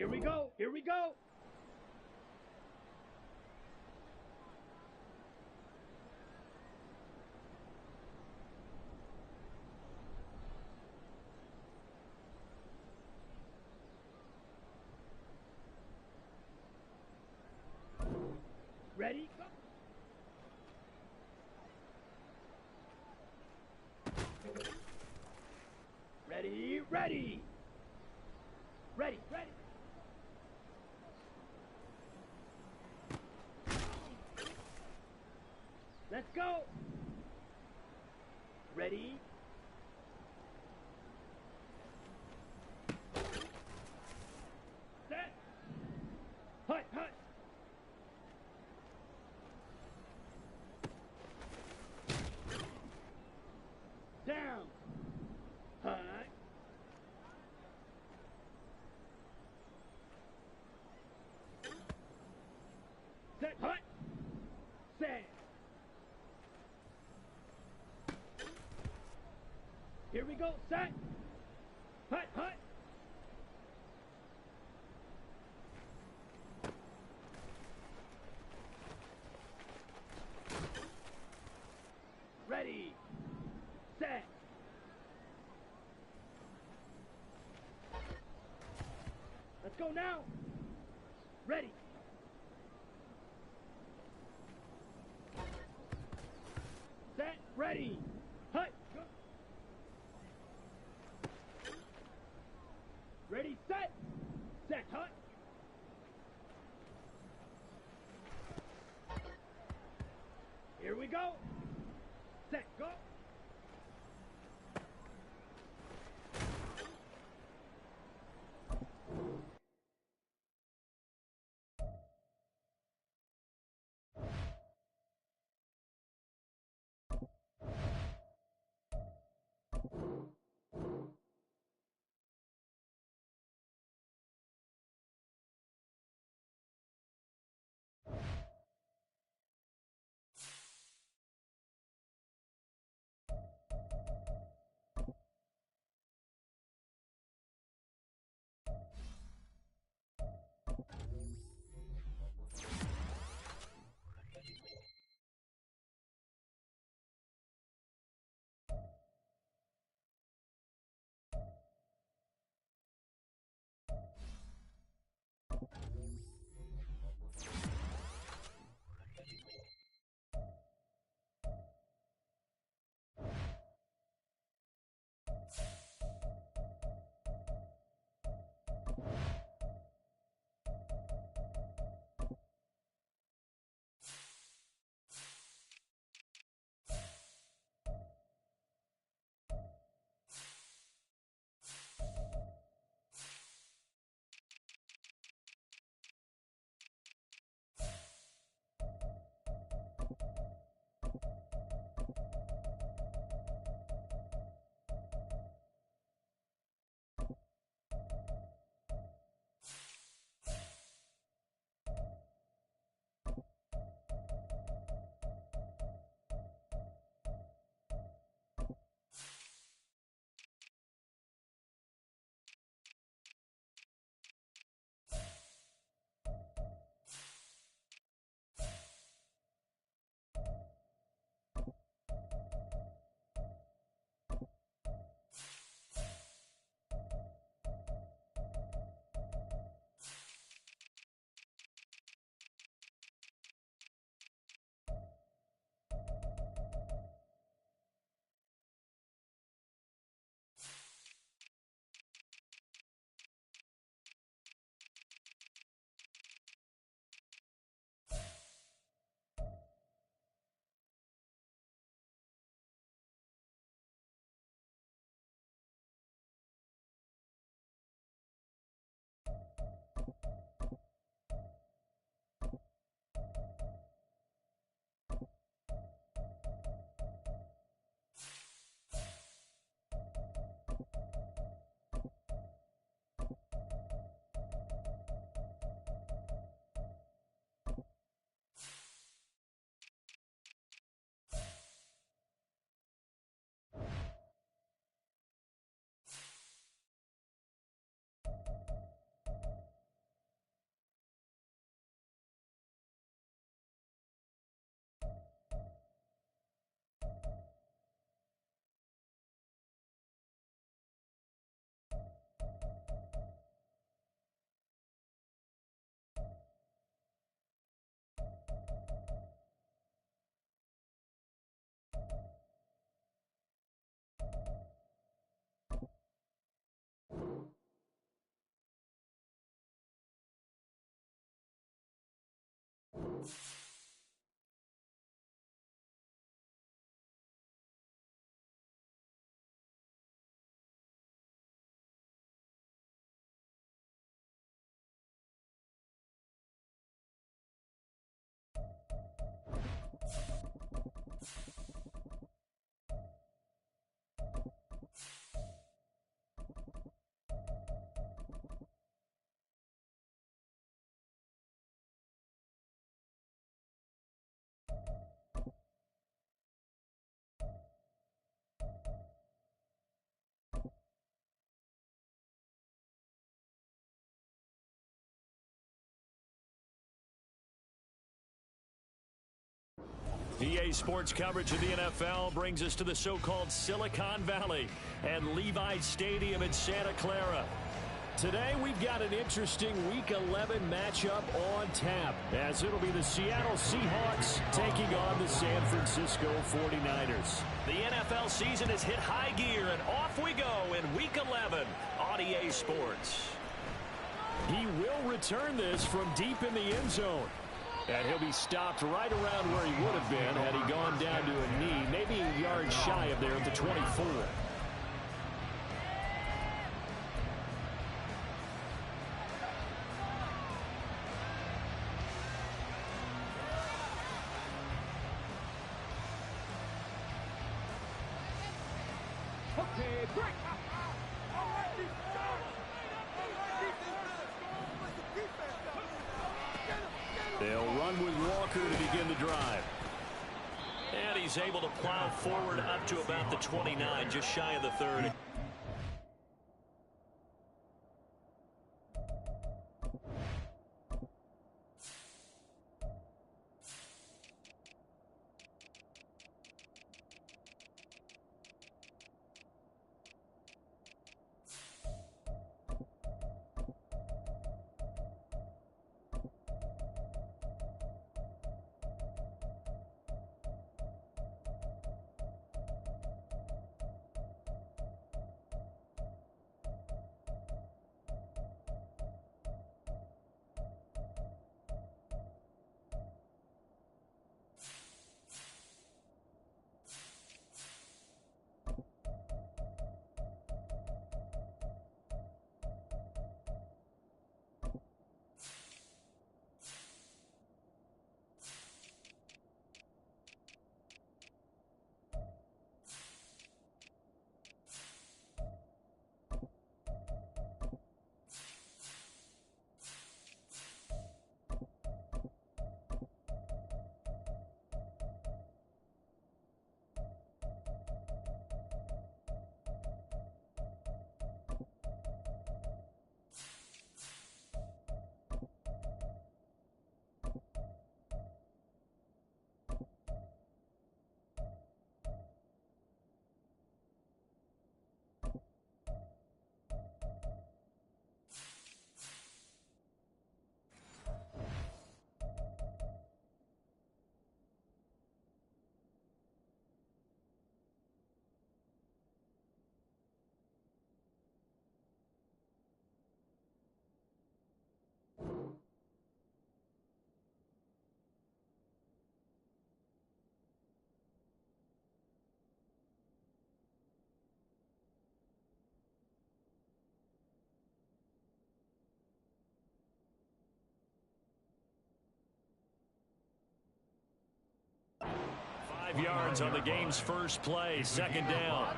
Here we go. Here we go. Ready? Go. Ready, ready. Ready, ready. Let's go. Ready. Set. Hut, hut. Down. Hut. Set. Hut. Set. Here we go. Set. Hut, hut. Ready. Set. Let's go now. Ready. Set. Ready. Hut. Go. Ready. Set. Set. Hut. Here we go. Set. Go. EA Sports coverage of the NFL brings us to the so-called Silicon Valley and Levi Stadium in Santa Clara. Today we've got an interesting Week 11 matchup on tap, as it'll be the Seattle Seahawks taking on the San Francisco 49ers. The NFL season has hit high gear, and off we go in Week 11 on EA Sports. He will return this from deep in the end zone. And he'll be stopped right around where he would have been had he gone down to a knee, maybe a yard shy of there at the 24. Okay, break. They'll run with Walker to begin the drive. And he's able to plow forward up to about the 29, just shy of the 30. Yards on the game's first play, second down.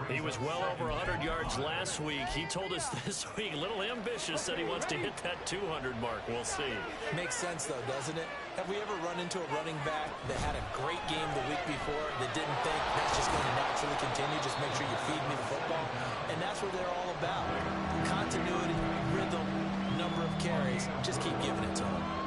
He was well over 100 yards last week. He told us this week, a little ambitious, said he wants to hit that 200 mark. We'll see. Makes sense, though, doesn't it? Have we ever run into a running back that had a great game the week before that didn't think that's just going to naturally continue? Just make sure you feed me the football. And that's what they're all about. Continuity, rhythm, number of carries. Just keep giving it to them.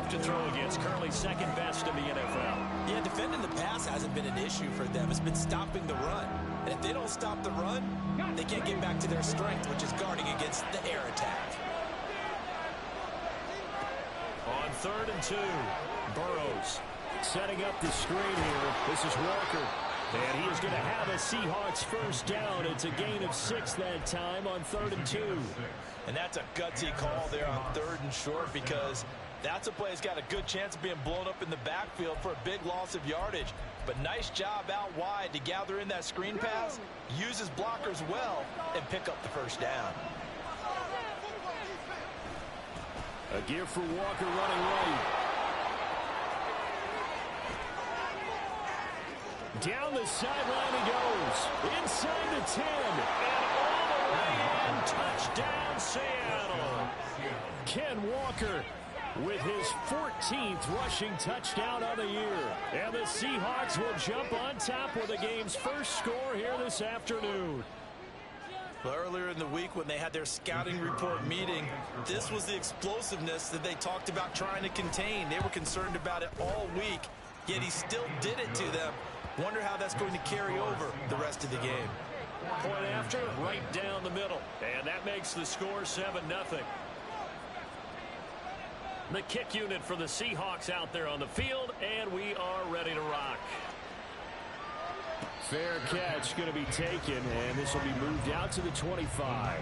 to throw against. Currently second best in the NFL. Yeah, defending the pass hasn't been an issue for them. It's been stopping the run. And if they don't stop the run, they can't get back to their strength, which is guarding against the air attack. On 3rd and 2, Burrows setting up the screen here. This is Walker. And he is going to have a Seahawks first down. It's a gain of 6 that time on 3rd and 2. And that's a gutsy call there on 3rd and short, because that's a play that's got a good chance of being blown up in the backfield for a big loss of yardage. But nice job out wide to gather in that screen pass, use his blockers well, and pick up the first down. A give for Walker running right. Down the sideline he goes. Inside the 10. And all the way in. Touchdown, Seattle. Ken Walker with his 14th rushing touchdown of the year. And the Seahawks will jump on top with the game's first score here this afternoon. Well, earlier in the week when they had their scouting report meeting, this was the explosiveness that they talked about trying to contain. They were concerned about it all week, yet he still did it to them. Wonder how that's going to carry over the rest of the game. Point after, right down the middle. And that makes the score 7-0. The kick unit for the Seahawks out there on the field, and we are ready to rock. Fair catch going to be taken, and this will be moved out to the 25.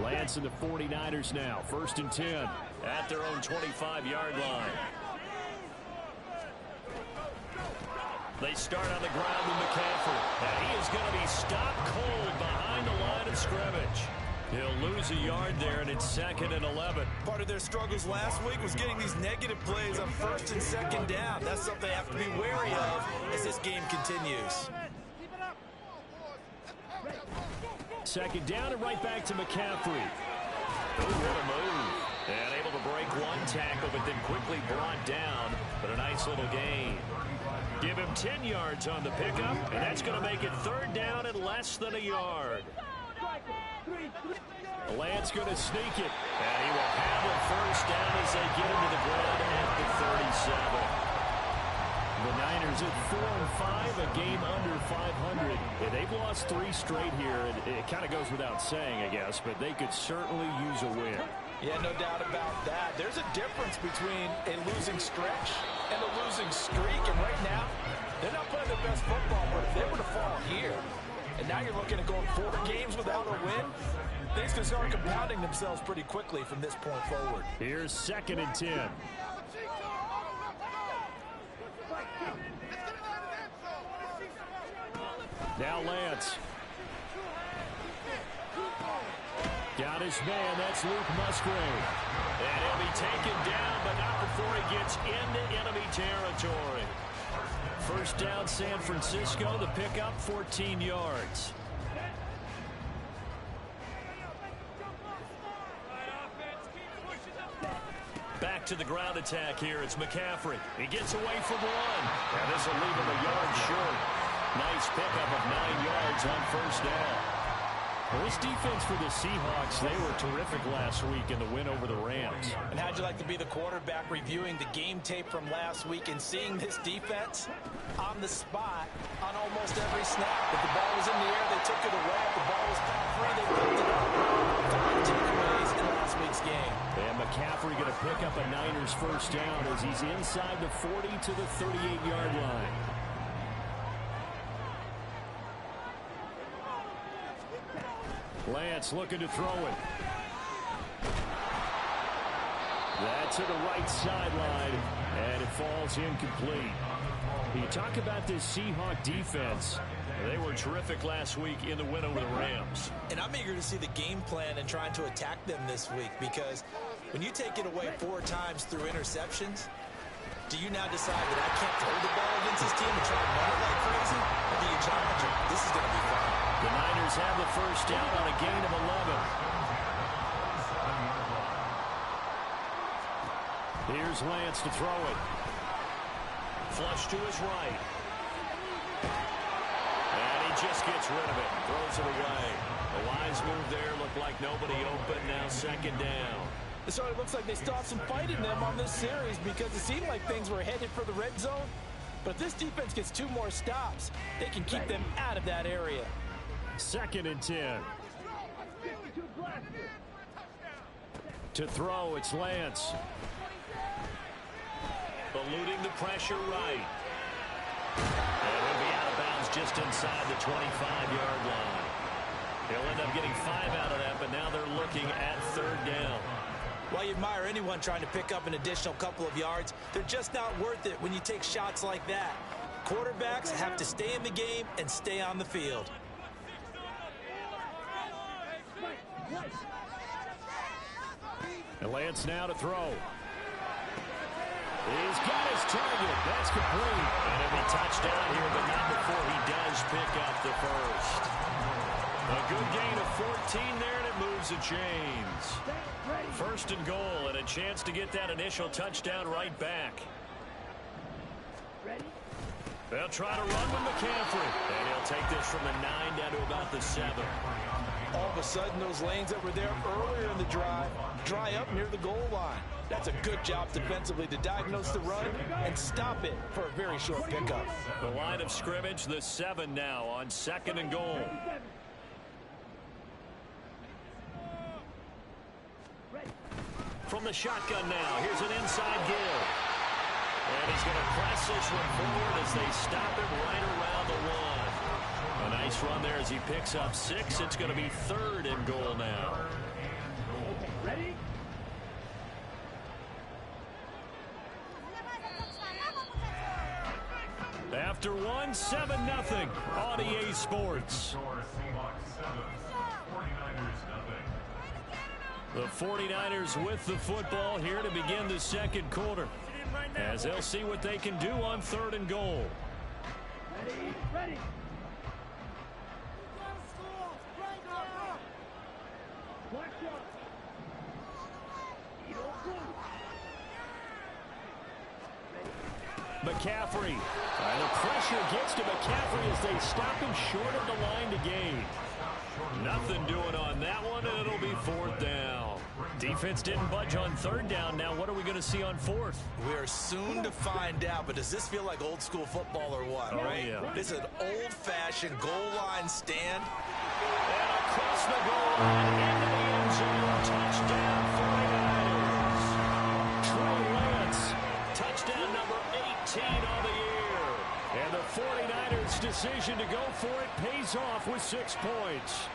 Lance and the 49ers now. 1st and 10 at their own 25-yard line. They start on the ground with McCaffrey. And he is going to be stopped cold behind the line of scrimmage. He'll lose a yard there, and it's 2nd and 11. Part of their struggles last week was getting these negative plays on 1st and 2nd down. That's something they have to be wary of as this game continues. 2nd down and right back to McCaffrey. Oh, what a move. And able to break one tackle, but then quickly brought down. But a nice little gain. Give him 10 yards on the pickup, and that's going to make it 3rd down and less than a yard. Lance going to sneak it, and he will have it 1st down as they get him to the ground at the 37. The Niners at 4-5, a game under 500. Yeah, they've lost 3 straight here, and it kind of goes without saying, I guess, but they could certainly use a win. Yeah, no doubt about that. There's a difference between a losing stretch and a losing streak, and right now, they're not playing their best football, but if they were to fall here, and now you're looking at going 4 games without a win, things can start compounding themselves pretty quickly from this point forward. Here's 2nd and 10. Now Lance. Got his man. That's Luke Musgrave. And he'll be taken down, but not before he gets into enemy territory. 1st down, San Francisco. The pickup, 14 yards. Back to the ground attack here. It's McCaffrey. He gets away from one. And this will leave him a yard short. Nice pickup of 9 yards on 1st down. Well, this defense for the Seahawks, they were terrific last week in the win over the Rams. And how'd you like to be the quarterback reviewing the game tape from last week and seeing this defense on the spot on almost every snap? If the ball was in the air, they took it away. If the ball was free, they picked it up. 5 takeaways in last week's game. And McCaffrey going to pick up a Niners 1st down as he's inside the 40 to the 38-yard line. Lance looking to throw it. That's to the right sideline, and it falls incomplete. You talk about this Seahawk defense. They were terrific last week in the win over the Rams. And I'm eager to see the game plan and trying to attack them this week, because when you take it away 4 times through interceptions, do you now decide that I can't throw the ball against this team and try to run it like crazy? Or do you challenge it? This is going to be fun. The Niners have the 1st down on a gain of 11. Here's Lance to throw it. Flush to his right. And he just gets rid of it. Throws it away. A wise move there. Looked like nobody open. Now second down. So it looks like they still have some fight in them on this series because it seemed like things were headed for the red zone. But if this defense gets 2 more stops, they can keep them out of that area. Second and 10. To throw, it's Lance. Eluding the pressure right. And he'll be out of bounds just inside the 25-yard line. He'll end up getting 5 out of that, but now they're looking at third down. While you admire anyone trying to pick up an additional couple of yards, they're just not worth it when you take shots like that. Quarterbacks have to stay in the game and stay on the field. And Lance now to throw. He's got his target. That's complete. And it'll be touchdown here, but not before he does pick up the first. A good gain of 14 there, and it moves the chains. First and goal, and a chance to get that initial touchdown right back. They'll try to run with McCaffrey. And he'll take this from the 9 down to about the 7. All of a sudden, those lanes that were there earlier in the drive dry up near the goal line. That's a good job defensively to diagnose the run and stop it for a very short pickup. The line of scrimmage, the 7 now on second and goal. From the shotgun now, here's an inside give. And he's going to press this one forward as they stop him right around the 1. A nice run there as he picks up 6. It's going to be third and goal now. Ready? After 1, 7-0 on EA Sports. The 49ers with the football here to begin the second quarter, as they'll see what they can do on third and goal. Ready. McCaffrey. The pressure gets to McCaffrey as they stop him short of the line to gain. Nothing doing on that one, and it'll be fourth down. Defense didn't budge on third down. Now what are we going to see on fourth? We are soon to find out, but does this feel like old school football or what? Oh, right? Yeah. This is an old-fashioned goal line stand. And across the goal line into the end zone. Touchdown 49ers. Trey Lance. Touchdown number 18 on the year. And the 49ers' decision to go for it pays off with 6 points.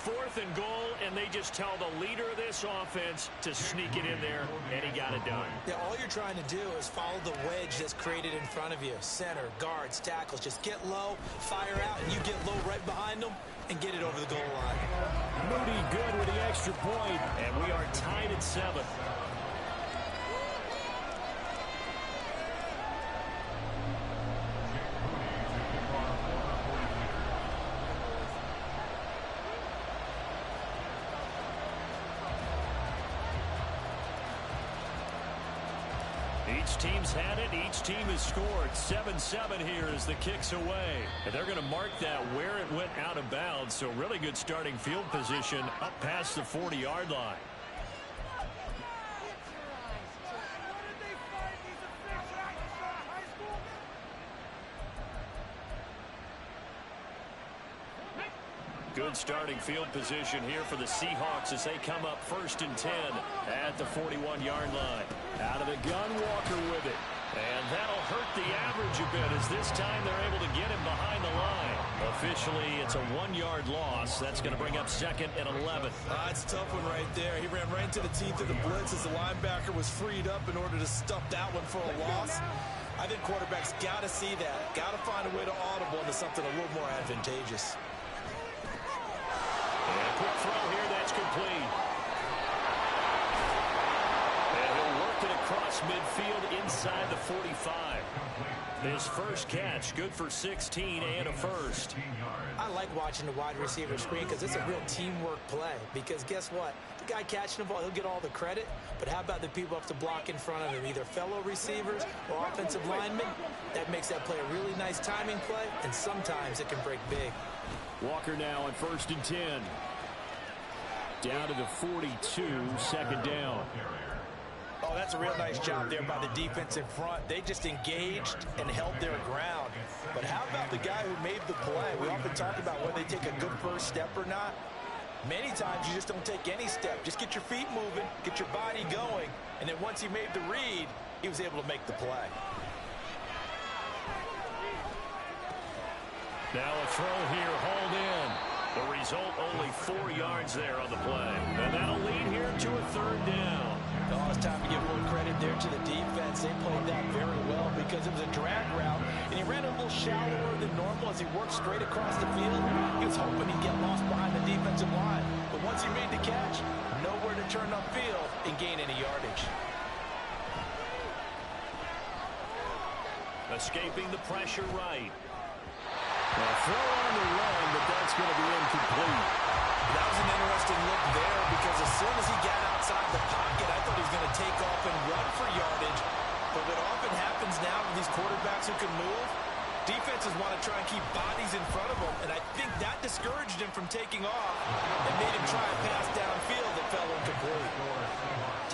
Fourth and goal, and they just tell the leader of this offense to sneak it in there, and he got it done. Yeah, all you're trying to do is follow the wedge that's created in front of you. Center, guards, tackles. Just get low, fire out, and you get low right behind them and get it over the goal line. Moody good with the extra point, and we are tied at 7. Each team's had it. Each team has scored. 7-7 here as the kick's away. And they're going to mark that where it went out of bounds. So really good starting field position up past the 40-yard line. Good starting field position here for the Seahawks as they come up first and 10 at the 41-yard line. Out of the gun, Walker with it. And that'll hurt the average a bit as this time they're able to get him behind the line. Officially, it's a 1-yard loss. That's going to bring up second and 11. That's a tough one right there. He ran right into the teeth of the blitz as the linebacker was freed up in order to stuff that one for a loss. I think quarterbacks got to see that. Got to find a way to audible into something a little more advantageous. And a quick throw here, that's complete. And he'll work it across midfield inside the 45. His first catch, good for 16 and a first. I like watching the wide receiver screen because it's a real teamwork play. Because guess what? The guy catching the ball, he'll get all the credit. But how about the people up to block in front of him, either fellow receivers or offensive linemen? That makes that play a really nice timing play, and sometimes it can break big. Walker now on 1st and 10. Down to the 42, second down. Oh, that's a real nice job there by the defense in front. They just engaged and held their ground. But how about the guy who made the play? We often talk about whether they take a good first step or not. Many times you just don't take any step. Just get your feet moving, get your body going, and then once he made the read, he was able to make the play. Now a throw here, hauled in. The result, only 4 yards there on the play. And that'll lead here to a 3rd down. Oh, it's time to give a little credit there to the defense. They played that very well because it was a drag route, and he ran a little shallower than normal as he worked straight across the field. He was hoping he'd get lost behind the defensive line. But once he made the catch, nowhere to turn upfield and gain any yardage. Escaping the pressure right. A throw on the run, but that's going to be incomplete. That was an interesting look there because as soon as he got outside the pocket, I thought he was going to take off and run for yardage. But what often happens now with these quarterbacks who can move, defenses want to try and keep bodies in front of them, and I think that discouraged him from taking off and made him try a pass downfield that fell incomplete.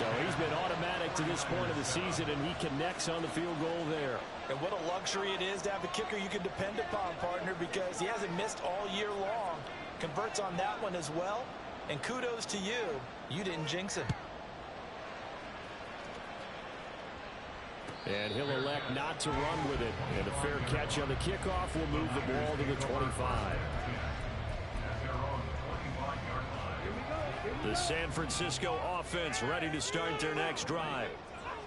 So he's been automatic to this point of the season, and he connects on the field goal there. And what a luxury it is to have a kicker you can depend upon, partner, because he hasn't missed all year long. Converts on that one as well, and kudos to you. You didn't jinx him. And he'll elect not to run with it. And a fair catch on the kickoff will move the ball to the 25. The San Francisco offense ready to start their next drive.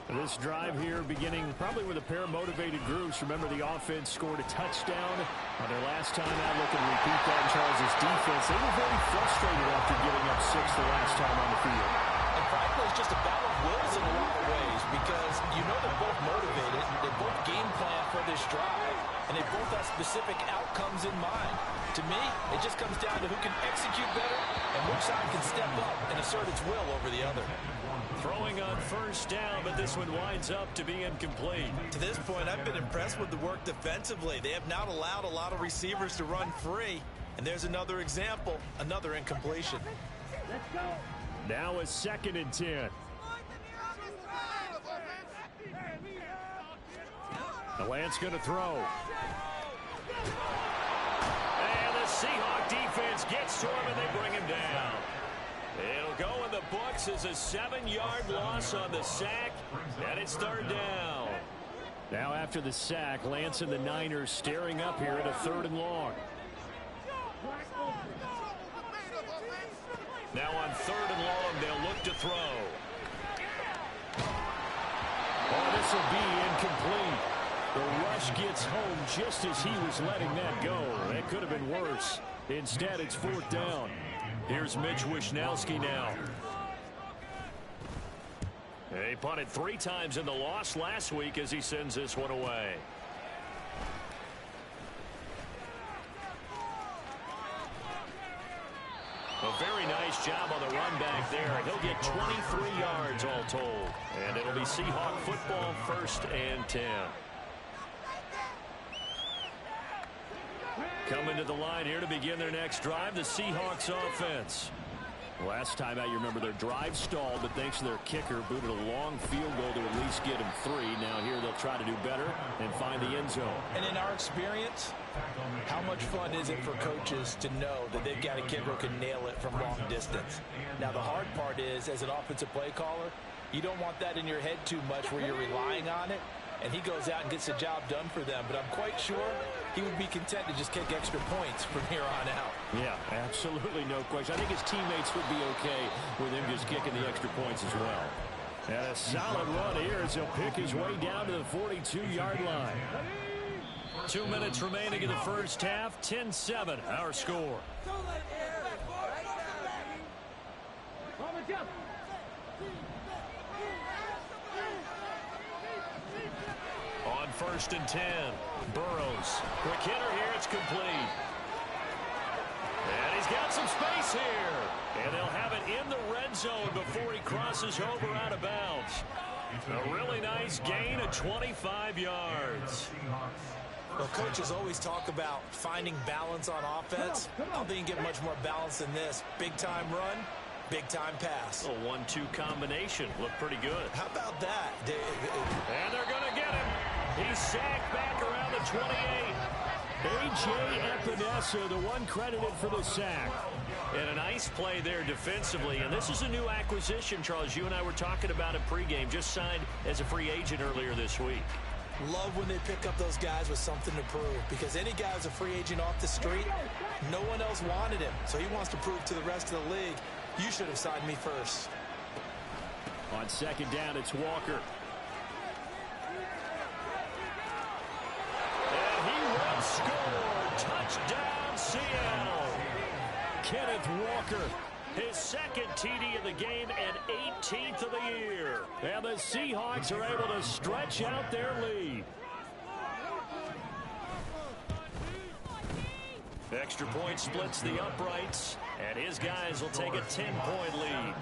This drive here beginning probably with a pair of motivated groups. Remember, the offense scored a touchdown on their last time out. Looking to repeat that in Charles' defense. They were very frustrated after giving up 6 the last time on the field. And frankly, it's just a battle of wills in a lot of ways because you know they're both motivated. They both game plan for this drive, and they both have specific outcomes in mind. To me, it just comes down to who can execute better and which side can step up and assert its will over the other. Throwing on 1st down, but this one winds up to be incomplete. To this point, I've been impressed with the work defensively. They have not allowed a lot of receivers to run free. And there's another example, another incompletion. Let's go. Now a 2nd and 10. The Lance going to throw. And the Seahawks defense gets to him, and they bring him down. It'll go in the books as a 7-yard loss on the sack, and it's 3rd down. Now after the sack, Lance and the Niners staring up here at a 3rd and long. Now on 3rd and long, they'll look to throw. Oh, this will be incomplete. The rush gets home just as he was letting that go. That could have been worse. Instead, it's 4th down. Here's Mitch Wishnowski now. He punted 3 times in the loss last week as he sends this one away. A very nice job on the run back there. He'll get 23 yards all told. And it'll be Seahawk football, 1st and 10. Coming to the line here to begin their next drive, the Seahawks offense. Last time out, you remember their drive stalled, but thanks to their kicker, booted a long field goal to at least get him 3. Now here they'll try to do better and find the end zone. And in our experience, how much fun is it for coaches to know that they've got a kicker who can nail it from long distance? Now the hard part is, as an offensive play caller, you don't want that in your head too much where you're relying on it, and he goes out and gets the job done for them. But I'm quite sure he would be content to just kick extra points from here on out. Yeah, absolutely no question. I think his teammates would be okay with him just kicking the extra points as well. And a solid run here as he'll pick his way down to the 42-yard line. 2 minutes remaining in the first half. 10-7, our score. On 1st and 10. Burrows. Quick hitter here. It's complete. And he's got some space here. And they'll have it in the red zone before he crosses over out of bounds. A really nice gain of 25 yards. Well, coaches always talk about finding balance on offense. I don't think you can get much more balance than this. Big-time run, big-time pass. A 1-2 combination. Looked pretty good. How about that? And they're going to get him. He's sacked back around the 28. A.J. Epinesa, the one credited for the sack. And a nice play there defensively. And this is a new acquisition, Charles. You and I were talking about it pregame. Just signed as a free agent earlier this week. Love when they pick up those guys with something to prove. Because any guy who's a free agent off the street, no one else wanted him. So he wants to prove to the rest of the league, you should have signed me first. On 2nd down, it's Walker. And he will score. Touchdown, Seattle. Kenneth Walker, his 2nd TD of the game and 18th of the year. And the Seahawks are able to stretch out their lead. Extra point splits the uprights, and his guys will take a 10-point lead.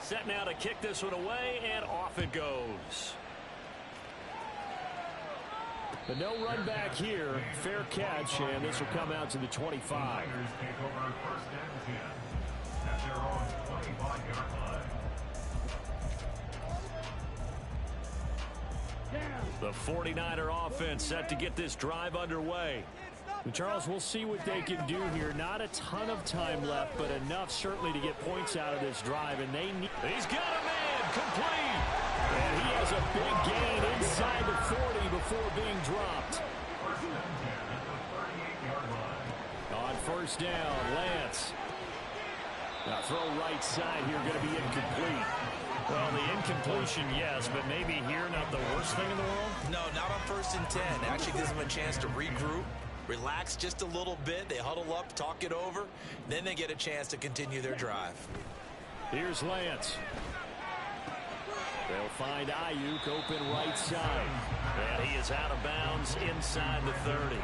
Set now to kick this one away, and off it goes. But no run back here. Fair catch, and this will come out to the 25. The 49er offense set to get this drive underway. And Charles, we'll see what they can do here. Not a ton of time left, but enough certainly to get points out of this drive. And they need... He's got a man complete. And he has a big gain inside the 40 before being dropped. On 1st down, Lance. Now throw right side here, going to be incomplete. Well, the incompletion, yes, but maybe here not the worst thing in the world? No, not on 1st and 10. It actually gives them a chance to regroup, relax just a little bit. They huddle up, talk it over. Then they get a chance to continue their drive. Here's Lance. They'll find Ayuk open right side. And he is out of bounds inside the 30.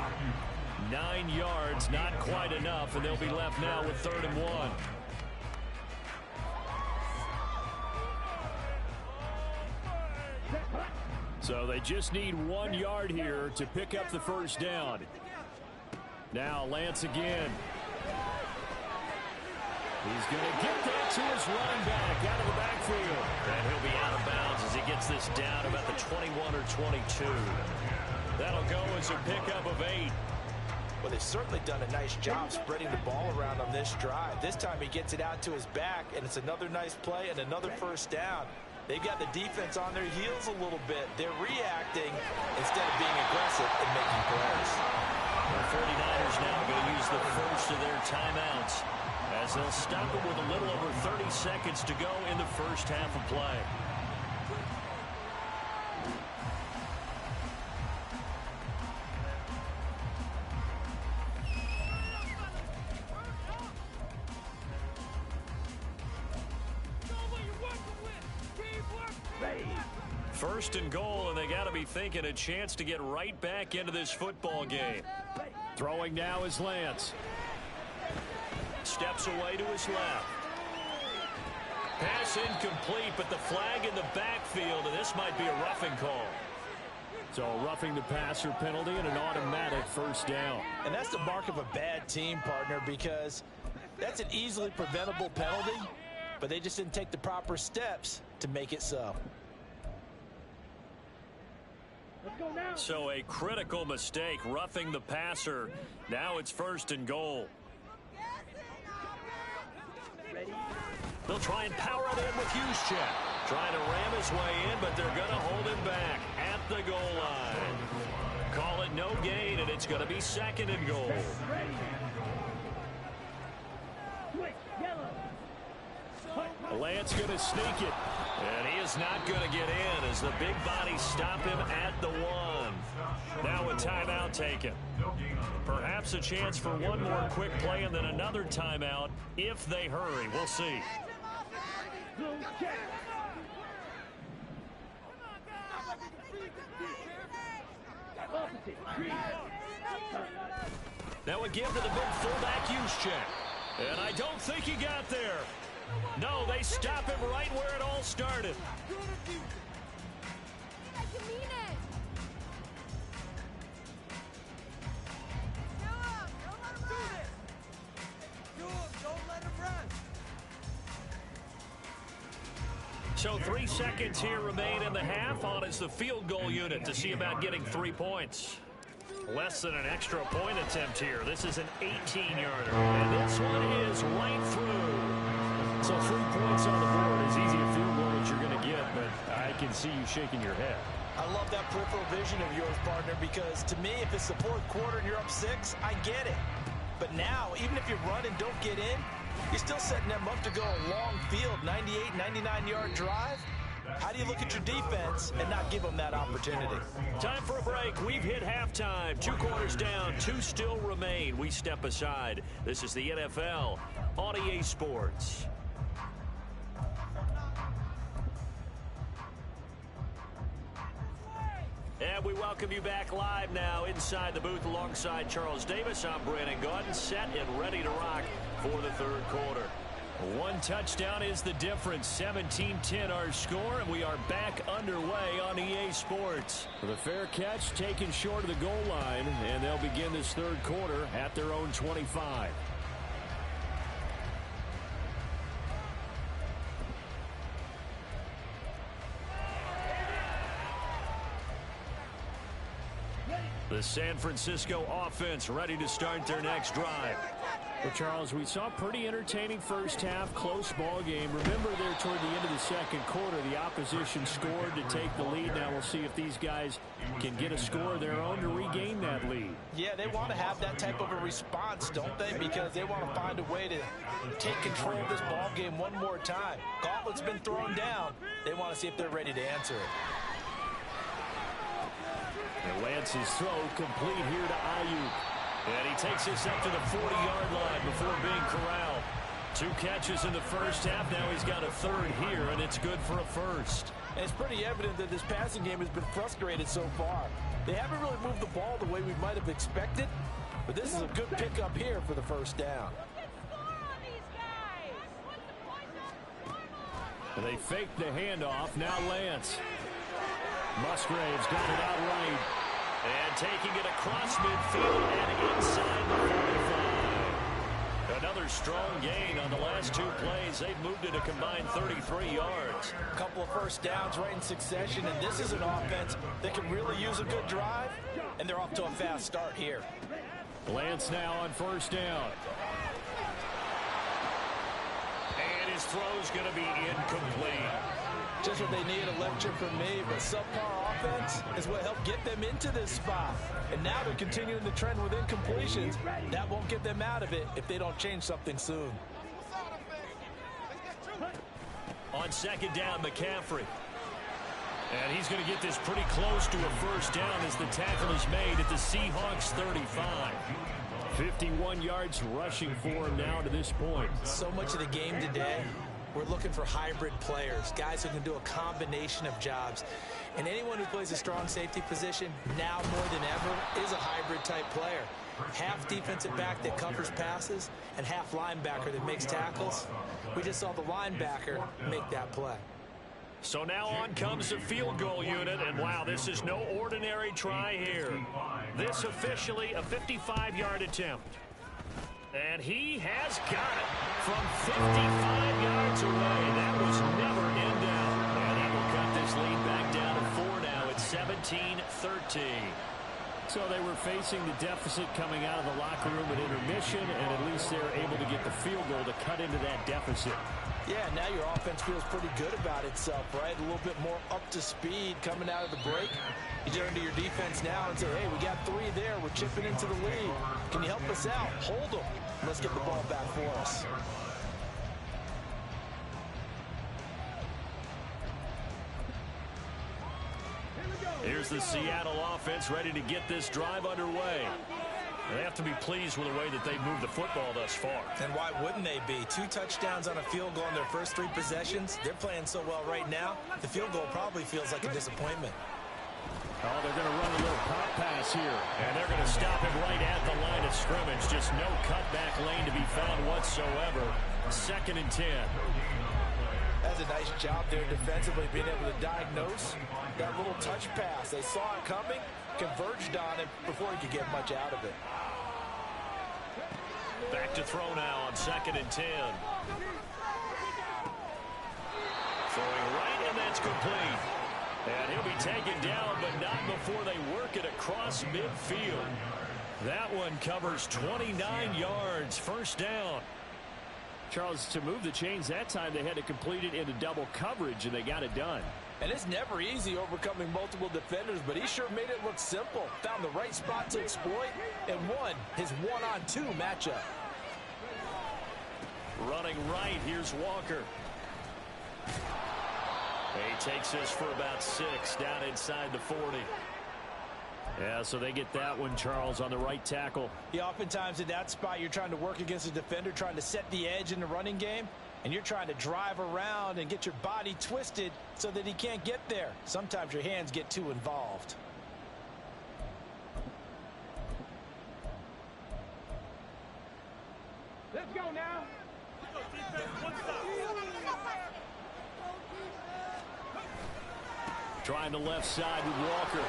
9 yards, not quite enough, and they'll be left now with 3rd and 1. So they just need 1 yard here to pick up the 1st down. Now Lance again. He's going to get that to his running back out of the backfield. And he'll be out of bounds as he gets this down about the 21 or 22. That'll go as a pickup of 8. Well, they've certainly done a nice job spreading the ball around on this drive. This time he gets it out to his back, and it's another nice play and another 1st down. They've got the defense on their heels a little bit. They're reacting instead of being aggressive and making plays. The 49ers now going to use the first of their timeouts as they'll stop it with a little over 30 seconds to go in the 1st half of play. First and goal, and they got to be thinking a chance to get right back into this football game. Throwing now is Lance. Steps away to his left. Pass incomplete, but the flag in the backfield, and this might be a roughing call. So roughing the passer penalty and an automatic 1st down. And that's the mark of a bad team, partner, because that's an easily preventable penalty, but they just didn't take the proper steps to make it so. So a critical mistake, roughing the passer. Now it's 1st and goal. They'll try and power it in with Juszczyk. Trying to ram his way in, but they're going to hold him back at the goal line. Call it no gain, and it's going to be 2nd and goal. Lance going to sneak it. And he is not going to get in as the big bodies stop him at the 1. Now a timeout taken. Perhaps a chance for one more quick play and then another timeout if they hurry. We'll see. Blue check. Opposite. Green. Now again to the big fullback use check. And I don't think he got there. No, they stop him right where it all started. So 3 seconds here remain in the half. On is the field goal unit to see about getting 3 points. Less than an extra point attempt here. This is an 18-yarder. And this one is right through. So 3 points on the board. As easy a field goal as you're going to get, but I can see you shaking your head. I love that peripheral vision of yours, partner, because to me, if it's the fourth quarter and you're up 6, I get it. But now, even if you run and don't get in, you're still setting them up to go a long field, 98, 99-yard drive. How do you look at your defense and not give them that opportunity? Time for a break. We've hit halftime. 2 quarters down, 2 still remain. We step aside. This is the NFL on EA Sports. And we welcome you back live now inside the booth alongside Charles Davis. I'm Brandon Gaudin, set and ready to rock for the third quarter. 1 touchdown is the difference. 17-10 our score, and we are back underway on EA Sports. The fair catch taken short of the goal line, and they'll begin this third quarter at their own 25. The San Francisco offense ready to start their next drive. Well, Charles, we saw a pretty entertaining first half, close ball game. Remember there toward the end of the second quarter, the opposition scored to take the lead. Now we'll see if these guys can get a score of their own to regain that lead. Yeah, they want to have that type of a response, don't they? Because they want to find a way to take control of this ball game one more time. Gauntlet's been thrown down. They want to see if they're ready to answer it. And Lance's throw complete here to Ayuk. And he takes this up to the 40-yard line before being corralled. 2 catches in the first half. Now he's got a third here, and it's good for a first. And it's pretty evident that this passing game has been frustrated so far. They haven't really moved the ball the way we might have expected, but this is a good pickup here for the first down. They faked the handoff. Now Lance. Musgrave's got it out right. And taking it across midfield and inside the 45. Another strong gain on the last 2 plays. They've moved it a combined 33 yards. A couple of first downs right in succession, and this is an offense that can really use a good drive, and they're off to a fast start here. Lance now on first down. And his throw's going to be incomplete. Just what they need, a lecture from me, but subpar offense is what helped get them into this spot. And now they're continuing the trend with incompletions. That won't get them out of it if they don't change something soon. On second down, McCaffrey. And he's going to get this pretty close to a first down as the tackle is made at the Seahawks 35. 51 yards rushing for him now to this point. So much of the game today, we're looking for hybrid players, guys who can do a combination of jobs. And anyone who plays a strong safety position, now more than ever, is a hybrid-type player. Half defensive back that covers passes and half linebacker that makes tackles. We just saw the linebacker make that play. So now on comes the field goal unit, and wow, this is no ordinary try here. This officially a 55-yard attempt. And he has got it from 55 yards away. That was never in doubt. And he will cut this lead back down to 4 now. It's 17-13. So they were facing the deficit coming out of the locker room at intermission, and at least they're able to get the field goal to cut into that deficit. Yeah, now your offense feels pretty good about itself, right? A little bit more up to speed coming out of the break. You turn to your defense now and say, hey, we got 3 there. We're chipping into the lead. Can you help us out? Hold them. Let's get the ball back for us. Here's the Seattle offense ready to get this drive underway. They have to be pleased with the way that they've moved the football thus far. And why wouldn't they be? 2 touchdowns on a field goal in their first 3 possessions. They're playing so well right now, the field goal probably feels like a disappointment. Oh, they're going to run a little pop pass here. And they're going to stop him right at the line of scrimmage. Just no cutback lane to be found whatsoever. 2nd and 10. That's a nice job there defensively, being able to diagnose that little touch pass. They saw it coming, converged on it before he could get much out of it. Back to throw now on 2nd and 10. Throwing right, and that's complete. And he'll be taken down, but not before they work it across midfield. That one covers 29 yards. 1st down. Charles, to move the chains that time, they had to complete it into double coverage, and they got it done. And it's never easy overcoming multiple defenders, but he sure made it look simple. Found the right spot to exploit and won his 1-on-2 matchup. Running right, here's Walker. He takes this for about 6 down inside the 40. Yeah, so they get that one, Charles, on the right tackle. Yeah, oftentimes in that spot, you're trying to work against a defender, trying to set the edge in the running game, and you're trying to drive around and get your body twisted so that he can't get there. Sometimes your hands get too involved. Let's go now. Trying the left side with Walker.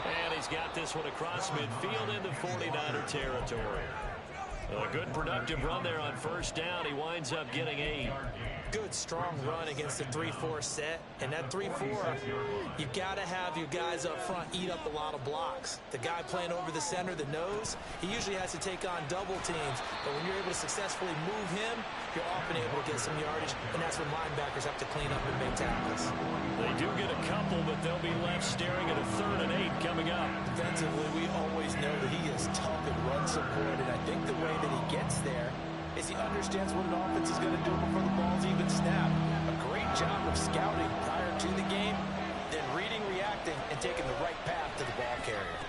And he's got this one across midfield into 49er territory. A good productive run there on 1st down. He winds up getting 8. Good, strong run against the 3-4 set. And that 3-4, you've got to have your guys up front eat up a lot of blocks. The guy playing over the center, the nose, he usually has to take on double teams. But when you're able to successfully move him, you're often able to get some yardage. And that's when linebackers have to clean up and make tackles. They do get a couple, but they'll be left staring at a 3rd and 8 coming up. Defensively, we always know that he is tough and run support. And I think the way that he gets there is he understands what an offense is going to do before the ball's even snapped. A great job of scouting prior to the game, then reading, reacting, and taking the right path to the ball carrier.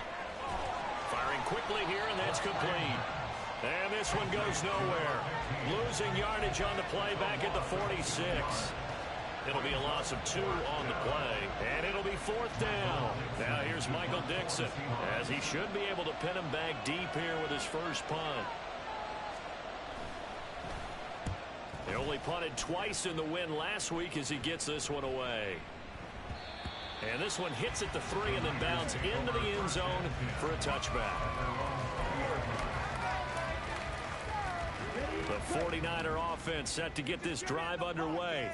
Firing quickly here, and that's complete. And this one goes nowhere. Losing yardage on the play back at the 46. It'll be a loss of 2 on the play, and it'll be 4th down. Now here's Michael Dixon, as he should be able to pin him back deep here with his first punt. He only punted twice in the win last week as he gets this one away. And this one hits at the 3 and then bounds into the end zone for a touchback. The 49er offense set to get this drive underway.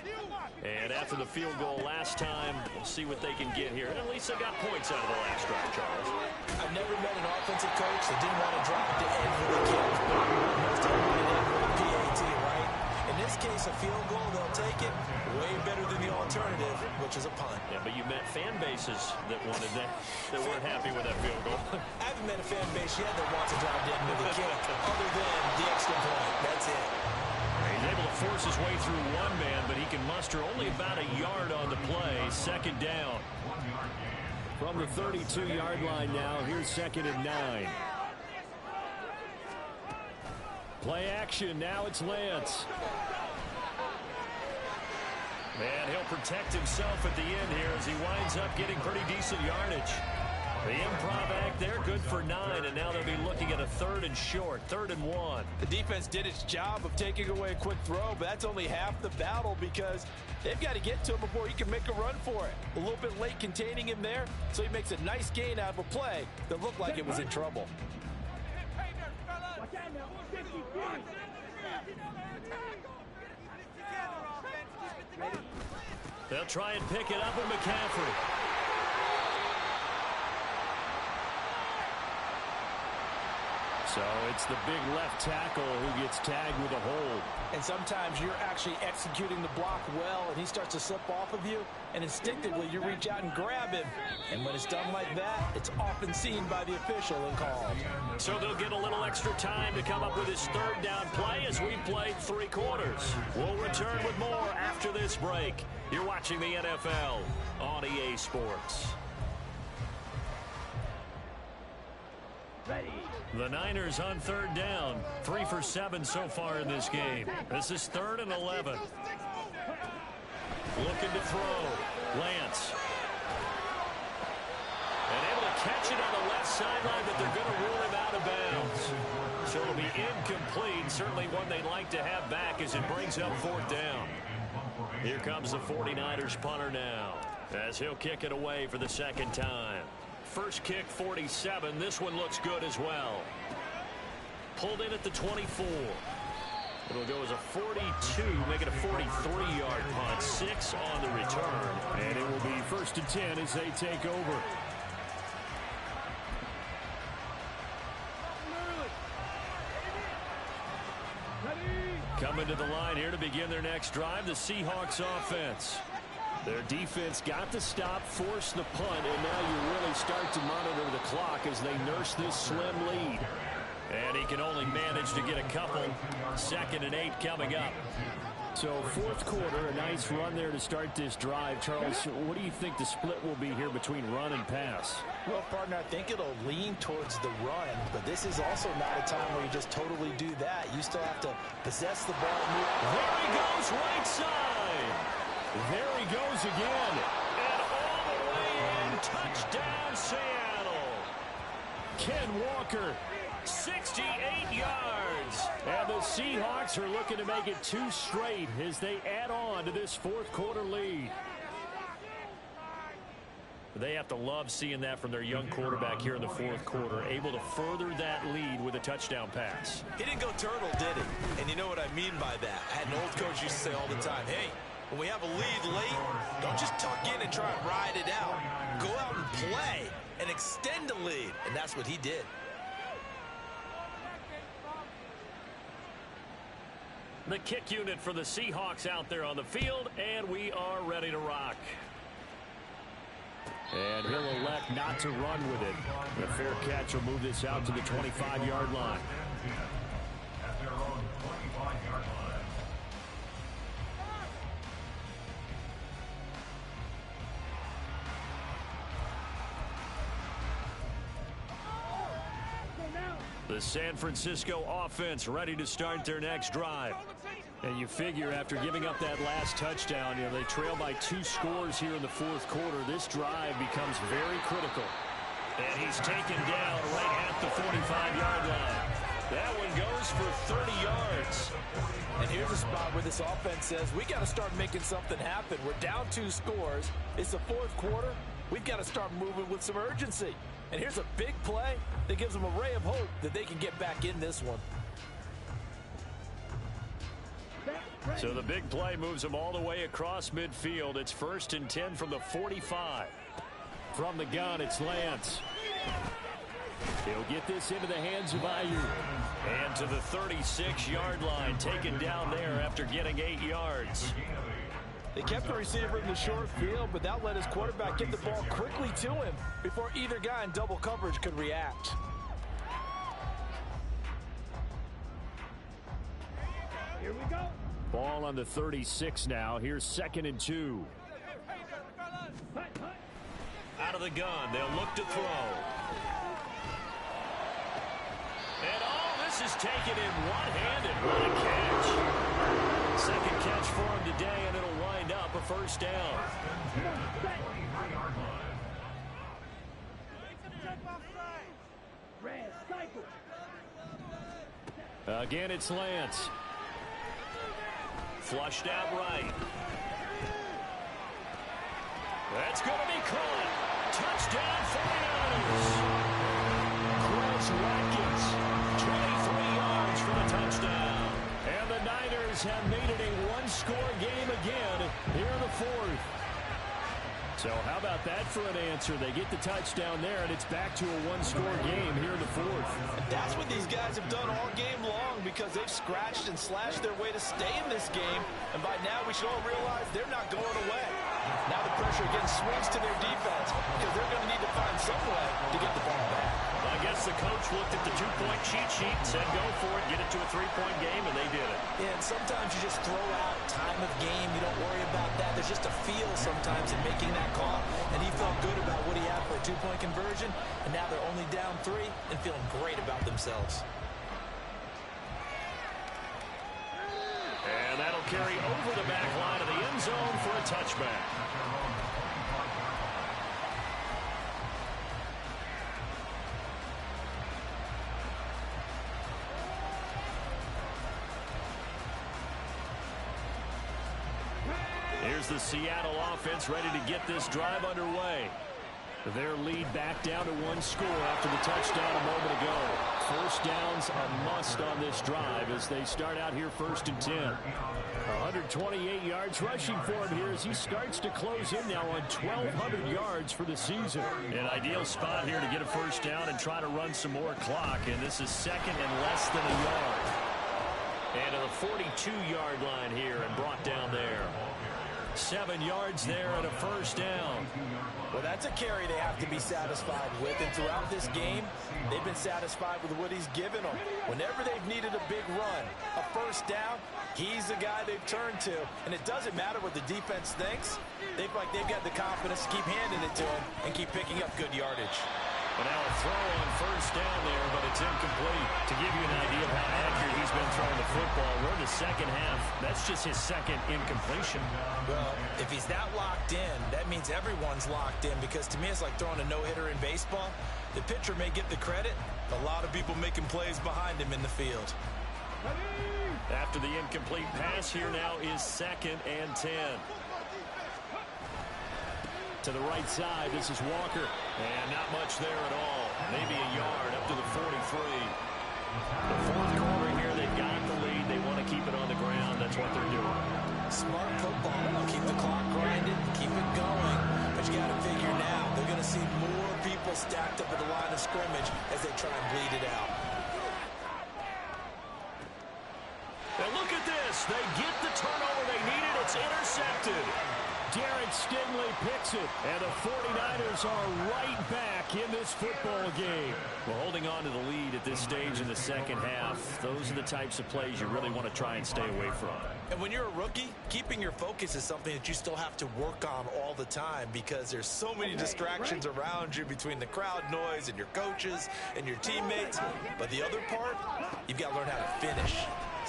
And after the field goal last time, we'll see what they can get here. And at least they got points out of the last drive, Charles. I've never met an offensive coach that didn't want to drop to end with a kick. Most everyone end with a PAT, right? In this case, a field goal, they'll take it. Way better than the alternative, which is a punt. Yeah, but you met fan bases that wanted that, that weren't happy with that field goal. I haven't met a fan base yet that wants to drive to end with a kick, other than the extra point. That's it. He's able to force his way through one man, but he can muster only about a yard on the play. 2nd down. From the 32-yard line now, here's 2nd and 9. Play action, now it's Lance. And he'll protect himself at the end here as he winds up getting pretty decent yardage. The improv act there, good for 9, and now they'll be looking at a 3rd and short, 3rd and 1. The defense did its job of taking away a quick throw, but that's only half the battle because they've got to get to him before he can make a run for it. A little bit late containing him there, so he makes a nice gain out of a play that looked like it was in trouble. They'll try and pick it up with McCaffrey. So it's the big left tackle who gets tagged with a hold. And sometimes you're actually executing the block well, and he starts to slip off of you, and instinctively you reach out and grab him. And when it's done like that, it's often seen by the official and called. So they'll get a little extra time to come up with his 3rd down play as we've played 3 quarters. We'll return with more after this break. You're watching the NFL on EA Sports. Ready. The Niners on third down. 3 for 7 so far in this game. This is 3rd and 11. Looking to throw. Lance. And able to catch it on the left sideline, but they're going to rule him out of bounds. So it'll be incomplete. Certainly one they'd like to have back as it brings up 4th down. Here comes the 49ers punter now, as he'll kick it away for the 2nd time. First kick, 47. This one looks good as well. Pulled in at the 24. It'll go as a 42, make it a 43-yard punt. 6 on the return. And it will be 1st and 10 as they take over. Coming to the line here to begin their next drive, the Seahawks offense. Their defense got the stop, forced the punt, and now you really start to monitor the clock as they nurse this slim lead. And he can only manage to get a couple. 2nd and 8 coming up. So 4th quarter, a nice run there to start this drive. Charles, what do you think the split will be here between run and pass? Well, partner, I think it'll lean towards the run, but this is also not a time where you just totally do that. You still have to possess the ball. There he goes, right side. There he goes again. And all the way in, touchdown Seattle. Ken Walker. 68 yards. And the Seahawks are looking to make it 2 straight as they add on to this 4th quarter lead. They have to love seeing that from their young quarterback here in the 4th quarter, able to further that lead with a touchdown pass. He didn't go turtle, did he? And you know what I mean by that. I had an old coach used to say all the time, hey, when we have a lead late, don't just tuck in and try and ride it out. Go out and play and extend the lead. And that's what he did. The kick unit for the Seahawks out there on the field, and we are ready to rock. And he'll elect not to run with it. The fair catch will move this out to the 25-yard line. At their own 25-yard line. The San Francisco offense ready to start their next drive. And you figure after giving up that last touchdown, they trail by 2 scores here in the 4th quarter. This drive becomes very critical. And he's taken down right at the 45-yard line. That one goes for 30 yards. And here's a spot where this offense says, we got to start making something happen. We're down 2 scores. It's the 4th quarter. We've got to start moving with some urgency. And here's a big play that gives them a ray of hope that they can get back in this one. So the big play moves them all the way across midfield. It's 1st and 10 from the 45. From the gun, it's Lance. He'll get this into the hands of Ayuk. And to the 36-yard line, taken down there after getting 8 yards. They kept the receiver in the short field, but that let his quarterback get the ball quickly to him before either guy in double coverage could react. Here we go. Ball on the 36 now. Here's 2nd and 2. Out of the gun, they'll look to throw. And this is taken in one-handed. What a catch. 2nd catch for him today, and it'll wind up a 1st down. Again, it's Lance. Flushed out right. That's going to be caught. Touchdown 49ers. Chris Watkins, 23 yards for the touchdown. And the Niners have made it a 1-score game again here in the 4th. So how about that for an answer? They get the touchdown there, and it's back to a 1-score game here in the 4th. That's what these guys have done all game long because they've scratched and slashed their way to stay in this game. And by now, we should all realize they're not going away. Now the pressure again swings to their defense because they're going to need to find some way to get the ball back. I guess the coach looked at the 2-point cheat sheet and said, go for it, get it to a 3-point game, and they did it. And sometimes you just throw out time mammoth game. You don't worry about that. There's just a feel sometimes in making that call, and he felt good about what he had for a two-point conversion, and now they're only down 3 and feeling great about themselves. And that'll carry over the back line of the end zone for a touchback. Here's the Seattle offense ready to get this drive underway. Their lead back down to 1 score after the touchdown a moment ago. First down's a must on this drive as they start out here 1st and 10. 128 yards rushing for him here as he starts to close in now on 1,200 yards for the season. An ideal spot here to get a first down and try to run some more clock, and this is 2nd and less than a yard. And to the 42-yard line here and brought down there. 7 yards there and a first down. Well, that's a carry they have to be satisfied with, and throughout this game, they've been satisfied with what he's given them. Whenever they've needed a big run, a first down, he's the guy they've turned to, and it doesn't matter what the defense thinks. They've got the confidence to keep handing it to him and keep picking up good yardage. But now a throw on first down there, but it's incomplete. To give you an idea of how accurate he's been throwing the football, we're in the second half. That's just his 2nd incompletion. Well, if he's that locked in, that means everyone's locked in, because to me it's like throwing a no-hitter in baseball. The pitcher may get the credit, a lot of people making plays behind him in the field. After the incomplete pass, here now is 2nd and 10. To the right side, this is Walker. And not much there at all. Maybe a yard up to the 43. The 4th quarter here, they've got the lead. They want to keep it on the ground. That's what they're doing. Smart football. Keep the clock grinding, keep it going. But you got to figure now, they're going to see more people stacked up at the line of scrimmage as they try and bleed it out. And look at this. They get the turnover they needed. It's intercepted. Derek Stingley picks it, and the 49ers are right back in this football game. Well, holding on to the lead at this stage in the second half, those are the types of plays you really want to try and stay away from. And when you're a rookie, keeping your focus is something that you still have to work on all the time, because there's so many distractions around you between the crowd noise and your coaches and your teammates. But the other part, you've got to learn how to finish.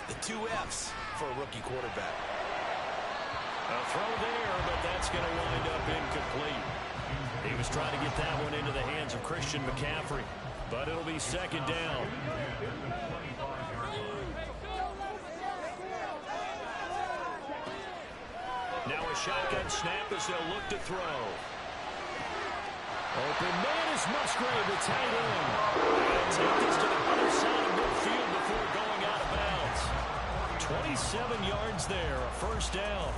The 2 F's for a rookie quarterback. A throw there, but that's going to wind up incomplete. He was trying to get that one into the hands of Christian McCaffrey, but it'll be 2nd down. Now a shotgun snap as they'll look to throw. Open man is Musgrave, the tight end. And take this to the other side of midfield before going out of bounds. 27 yards there, a first down.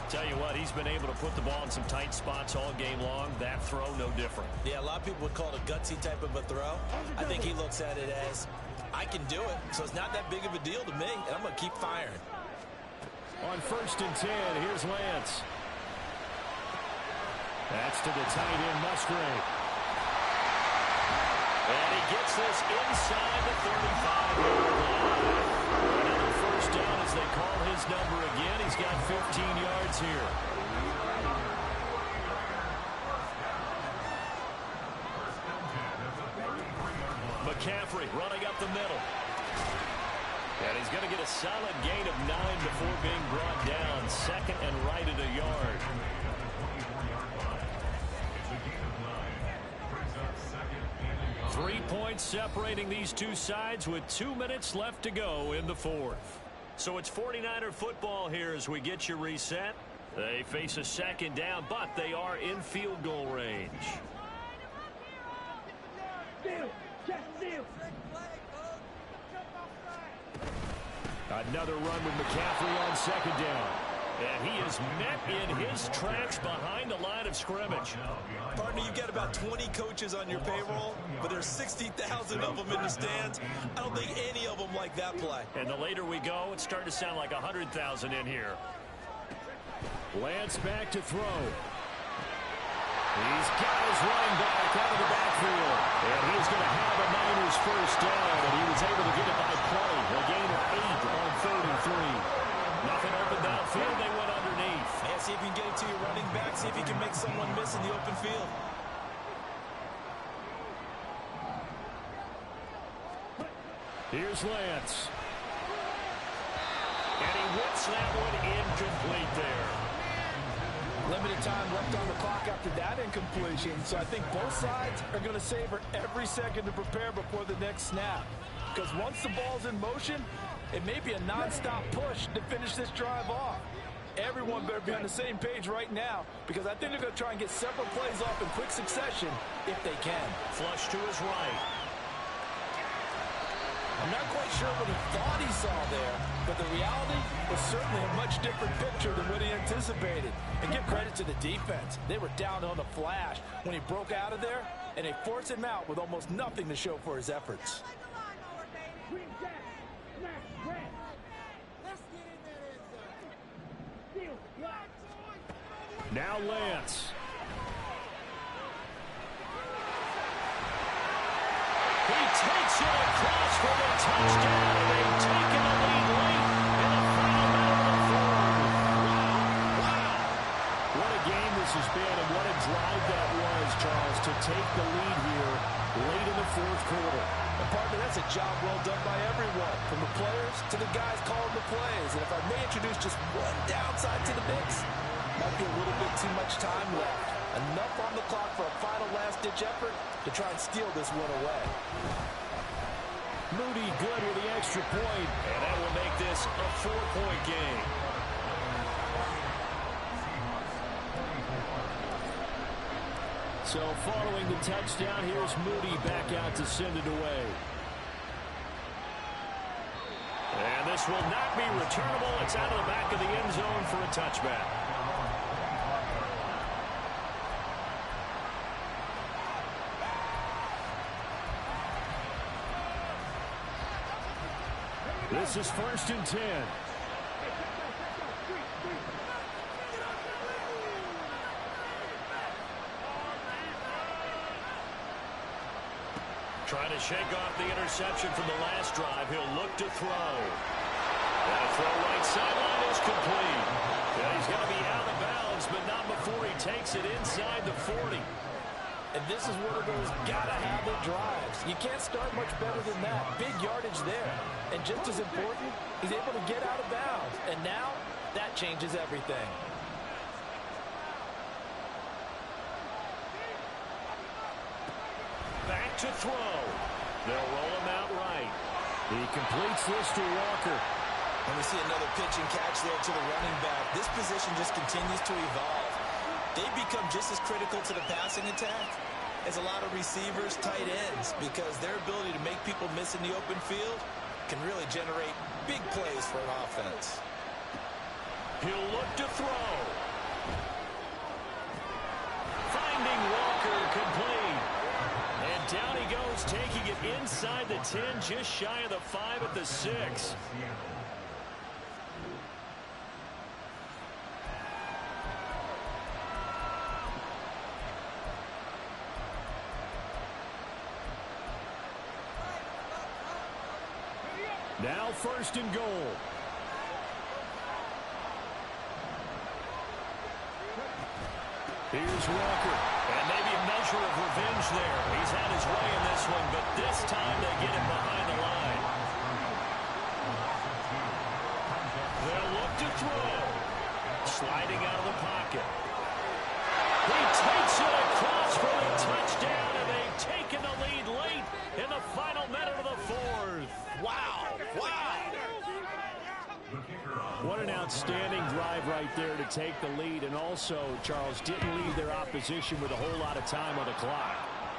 Tell you what, he's been able to put the ball in some tight spots all game long. That throw, no different. Yeah, a lot of people would call it a gutsy type of a throw. I think he looks at it as, I can do it, so it's not that big of a deal to me, and I'm going to keep firing. On 1st and 10, here's Lance. That's to the tight end, Musgrave. And he gets this inside the 35-yard line. Another first down as they call his number again. He's got 15 yards here. McCaffrey running up the middle. And he's going to get a solid gain of 9 before being brought down. 2nd and right at a yard. 3 points separating these two sides with 2 minutes left to go in the 4th. So it's 49er football here as we get your reset. They face a 2nd down, but they are in field goal range. Another run with McCaffrey on 2nd down. And he is met in his tracks behind the line of scrimmage. Partner, you've got about 20 coaches on your payroll, but there's 60,000 of them in the stands. I don't think any of them like that play. And the later we go, it's starting to sound like 100,000 in here. Lance back to throw. He's got his running back out of the backfield. And he's going to have a Niners first down, and he was able to get it by play. A gain of 8 on 3rd and 3. Nothing open down field. They went underneath. Yeah, see if you can get it to your running back. See if you can make someone miss in the open field. Here's Lance. And he whips that one incomplete there. Limited time left on the clock after that incompletion, so I think both sides are going to savor every second to prepare before the next snap. Because once the ball's in motion, it may be a non-stop push to finish this drive off. Everyone better be on the same page right now, because I think they're going to try and get several plays off in quick succession if they can. Flush to his right. I'm not quite sure what he thought he saw there, but the reality was certainly a much different picture than what he anticipated. And give credit to the defense. They were down on the flash when he broke out of there, and they forced him out with almost nothing to show for his efforts. Now Lance. He takes it across for the touchdown, and they've taken the lead late in the final minute of the fourth. Wow. What a game this has been, and what a drive that was, Charles, to take the lead here late in the fourth quarter. And partner, that's a job well done by everyone, from the players to the guys calling the plays. And if I may introduce just one downside to the mix, might be a little bit too much time left. Enough on the clock for a final last-ditch effort to try and steal this one away. Moody good with the extra point, and that will make this a 4-point game. So following the touchdown, here's Moody back out to send it away. And this will not be returnable. It's out of the back of the end zone for a touchback. This is 1st and 10. Trying to shake off the interception from the last drive. He'll look to throw. And a throw right sideline is complete. Yeah, he's going to be out of bounds, but not before he takes it inside the 40. And this is one of those gotta-have-it drives. You can't start much better than that. Big yardage there. And just as important, he's able to get out of bounds. And now, that changes everything. Back to throw. They'll roll him out right. He completes this to Walker. And we see another pitch and catch there to the running back. This position just continues to evolve. They become just as critical to the passing attack as a lot of receivers, tight ends, because their ability to make people miss in the open field can really generate big plays for an offense. He'll look to throw. Finding Walker complete. And down he goes, taking it inside the 10, just shy of the 5 at the 6. Now 1st and goal. Here's Walker. And maybe a measure of revenge there. He's had his way in this one, but this time they get him behind the line. They'll look to throw. Sliding out of the pocket. He takes it across for the touchdown, and they've taken the lead late in the final minute of the fourth. Wow. Wow. What an outstanding drive right there to take the lead, and also, Charles, didn't leave their opposition with a whole lot of time on the clock.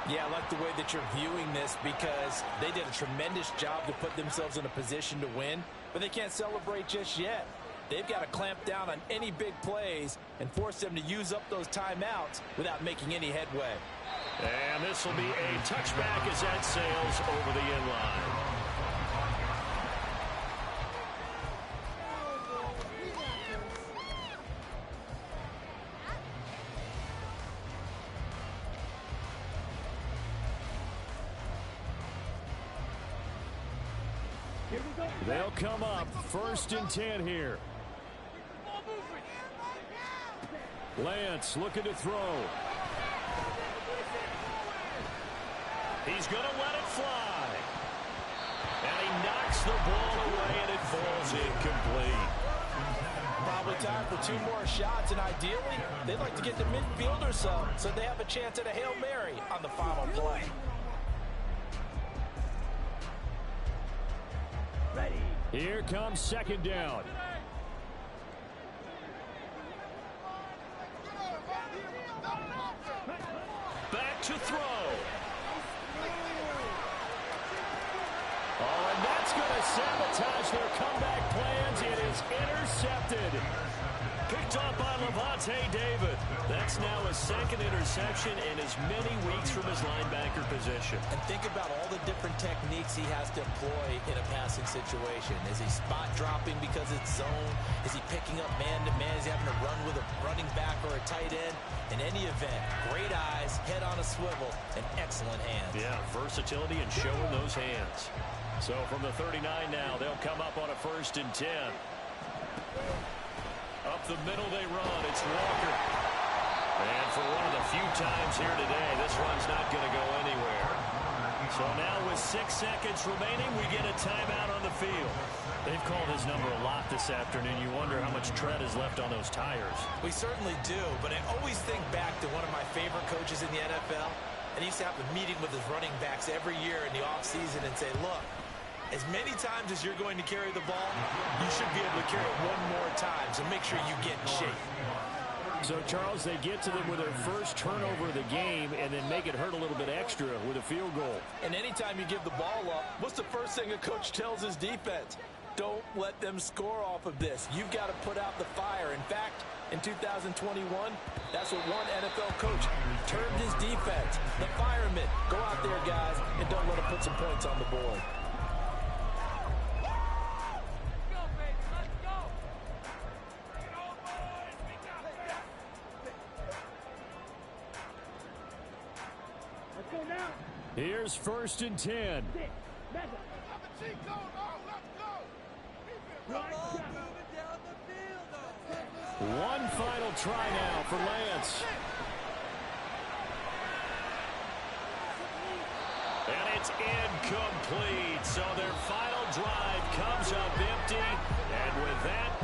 Yeah, I like the way that you're viewing this, because they did a tremendous job to put themselves in a position to win, but they can't celebrate just yet. They've got to clamp down on any big plays and force them to use up those timeouts without making any headway. And this will be a touchback as that sails over the end line. Here we go. They'll come up 1st and 10 here. Lance looking to throw. He's going to let it fly. And he knocks the ball away, and it falls incomplete. Probably time for 2 more shots, and ideally, they'd like to get the midfielder so they have a chance at a Hail Mary on the final play. Here comes second down. Back to throw. Oh, and that's going to sabotage their comeback plans. It is intercepted. Picked off by Levante David. That's now his 2nd interception in as many weeks from his linebacker position. And think about all the different techniques he has to employ in a passing situation. Is he spot dropping because it's zone? Is he picking up man-to-man? Is he having to run with a running back or a tight end? In any event, great eyes, head on a swivel, and excellent hands. Yeah, versatility and showing those hands. So from the 39 now, they'll come up on a 1st and 10. Up the middle they run. It's Walker. And for one of the few times here today, this run's not going to go anywhere. So now with 6 seconds remaining, we get a timeout on the field. They've called his number a lot this afternoon. You wonder how much tread is left on those tires. We certainly do, but I always think back to one of my favorite coaches in the NFL. And he used to have a meeting with his running backs every year in the offseason and say, look, as many times as you're going to carry the ball, you should be able to carry it 1 more time, so make sure you get in shape. So, Charles, they get to them with their first turnover of the game and then make it hurt a little bit extra with a field goal. And anytime you give the ball up, what's the first thing a coach tells his defense? Don't let them score off of this. You've got to put out the fire. In fact, in 2021, that's what one NFL coach termed his defense. The firemen. Go out there, guys, and don't let them put some points on the board. Here's 1st and 10. One final try now for Lance. And it's incomplete. So their final drive comes up empty. And with that,